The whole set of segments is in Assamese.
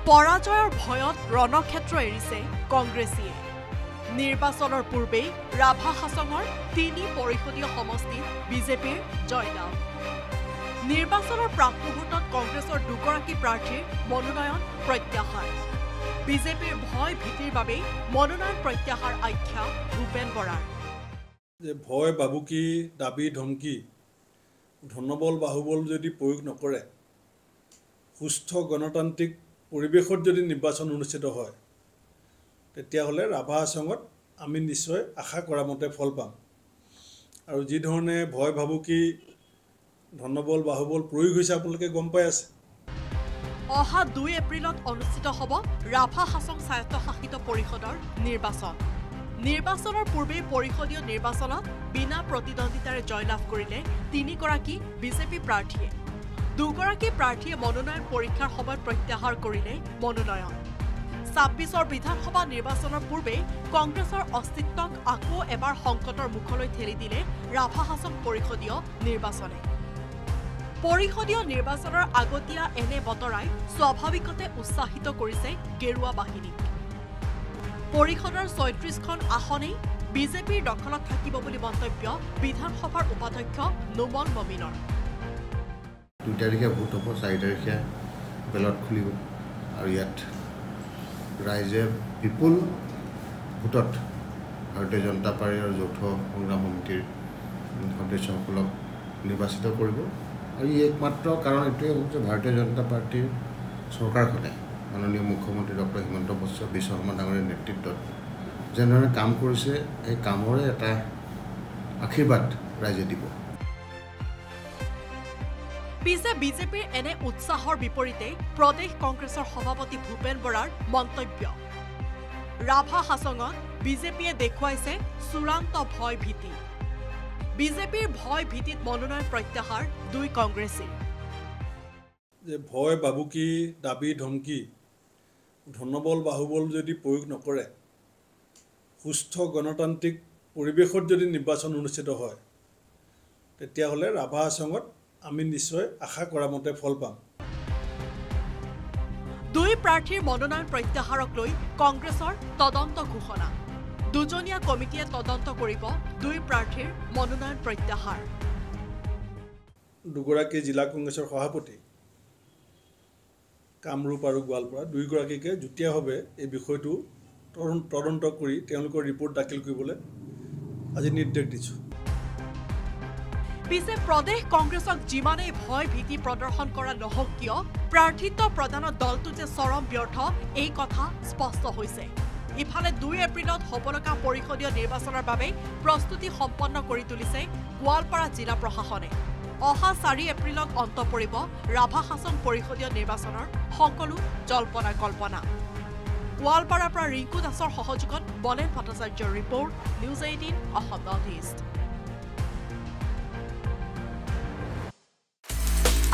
পৰাজয়ৰ ভয়ত ৰণক্ষেত্ৰ এৰিছে কংগ্ৰেছীয়ে নিৰ্বাচনৰ পূৰ্বে ৰাভা হাছঙৰ 3 পৰিষদীয় সমষ্টিত বিজেপিৰ জয়লাভ নিৰ্বাচনৰ প্ৰাকমুহূৰ্তত কংগ্ৰেছৰ দুগৰাকী প্ৰাৰ্থীৰ মনোনয়ন প্ৰত্যাহাৰ বিজেপিৰ ভয় ভীতিৰ বাবে মনোনয়ন প্ৰত্যাহাৰ আখ্যা ভূপেন বৰাৰ যে ভয় বাবুকি দাবী ধমকি ধনবল বাহুবল যদি প্ৰয়োগ নকৰে সুস্থ গণতান্ত্ৰিক পৰিৱেশত যদি নিৰ্বাচন অনুষ্ঠিত হয় তেতিয়াহ'লে ৰাভা হাছঙত আমি নিশ্চয় আশা কৰা মতে ফল পাম আৰু যি ধৰণে ভয় ভাবুকি ধনবল বাহুবল প্ৰয়োগ হৈছে আপোনালোকে গম পাই আছে অহা 2 এপ্ৰিলত অনুষ্ঠিত হ'ব ৰাভা হাছং স্বায়ত্তশাসিত পৰিষদৰ নিৰ্বাচনৰ পূৰ্বে পৰিষদীয় নিৰ্বাচনত বিনা প্ৰতিদ্বন্দ্বিতাৰে জয়লাভ কৰিলে 3 গৰাকী বিজেপি প্ৰাৰ্থীয়ে দুগৰাকী প্ৰাৰ্থীয়ে মনোনয়ন পৰীক্ষাৰ সময়ত প্ৰত্যাহাৰ কৰিলে মনোনয়ন 26ৰ বিধানসভা নিৰ্বাচনৰ পূৰ্বে কংগ্ৰেছৰ অস্তিত্বক আকৌ এবাৰ সংকটৰ মুখলৈ ঠেলি দিলে ৰাভা হাছং পৰিষদীয় নিৰ্বাচনৰ আগতীয়া এনে বতৰাই স্বাভাৱিকতে উৎসাহিত কৰিছে গেৰুৱা বাহিনীক পৰিষদৰ 36খন আসনেই বিজেপিৰ দখলত থাকিব বুলি মন্তব্য বিধানসভাৰ উপাধ্যক্ষ নোমল মমিনৰ 2 তাৰিখে ভোট হ'ব 4 তাৰিখে বেলট খুলিব আৰু ইয়াত ৰাইজে বিপুল ভোটত ভাৰতীয় জনতা পাৰ্টি আৰু যৌথ সংগ্ৰাম সমিতিৰ সদস্যসকলক নিৰ্বাচিত কৰিব আৰু একমাত্ৰ কাৰণ এইটোৱে হ'ল যে ভাৰতীয় জনতা পাৰ্টিৰ চৰকাৰখনে মাননীয় মুখ্যমন্ত্ৰী ডক্টৰ হিমন্ত বিশ্ব শৰ্মা ডাঙৰীয়াৰ নেতৃত্বত যেনেধৰণে কাম কৰিছে এই কামৰে এটা আশীৰ্বাদ ৰাইজে দিব পিছে বিজেপিৰ এনে উৎসাহৰ বিপৰীতে প্ৰদেশ কংগ্ৰেছৰ সভাপতি ভূপেন বৰাৰ মন্তব্য ৰাভা হাছঙত বিজেপিয়ে দেখুৱাইছে চূড়ান্ত ভয় ভীতি বিজেপিৰ ভয় ভীতিত মনোনয়ন প্ৰত্যাহাৰ 2 কংগ্ৰেছী যে ভয় বাবুকি দাবী ধমকি ধনবল বাহুবল যদি প্ৰয়োগ নকৰে সুস্থ গণতান্ত্ৰিক পৰিৱেশত যদি নিৰ্বাচন অনুষ্ঠিত হয় তেতিয়াহ'লে ৰাভা হাছঙত আমি নিশ্চয় আশা কৰা মতে ফল পাম 2 প্ৰাৰ্থীৰ মনোনয়ন প্ৰত্যাহাৰক লৈ কংগ্ৰেছৰ তদন্ত ঘোষণা দুজনীয়া কমিটিয়ে তদন্ত কৰিব 2 প্ৰাৰ্থীৰ মনোনয়ন প্ৰত্যাহাৰ দুগৰাকী জিলা কংগ্ৰেছৰ সভাপতি কামৰূপ আৰু গোৱালপাৰা 2 গৰাকীকে যুটীয়াভাৱে এই বিষয়টো তদন্ত কৰি তেওঁলোকৰ ৰিপৰ্ট দাখিল কৰিবলৈ আজি নিৰ্দেশ দিছোঁ পিছে প্ৰদেশ কংগ্ৰেছক যিমানেই ভয় ভীতি প্ৰদৰ্শন কৰা নহওক কিয় প্ৰাৰ্থিত্ব প্ৰদানত দলটো যে চৰম ব্যৰ্থ এই কথা স্পষ্ট হৈছে ইফালে 2 এপ্ৰিলত হ'বলগা পৰিষদীয় নিৰ্বাচনৰ বাবে প্ৰস্তুতি সম্পন্ন কৰি তুলিছে গোৱালপাৰা জিলা প্ৰশাসনে অহা 4 এপ্ৰিলত অন্ত পৰিব ৰাভা হাছং পৰিষদীয় নিৰ্বাচনৰ সকলো জল্পনা কল্পনা গোৱালপাৰাৰ পৰা ৰিংকু দাসৰ সহযোগত বনেন ভট্টাচাৰ্যৰ report news 18 Assam north east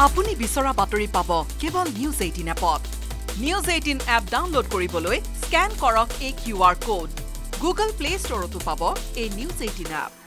আপুনি বিচৰা বাতৰি পাব কেৱল নিউজ 18 এপত নিউজ 18 এপ ডাউনলোড কৰিবলৈ স্ক্যান কৰক এই QR কোড গুগল প্লে ষ্টৰতো পাব এই নিউজ 18 এপ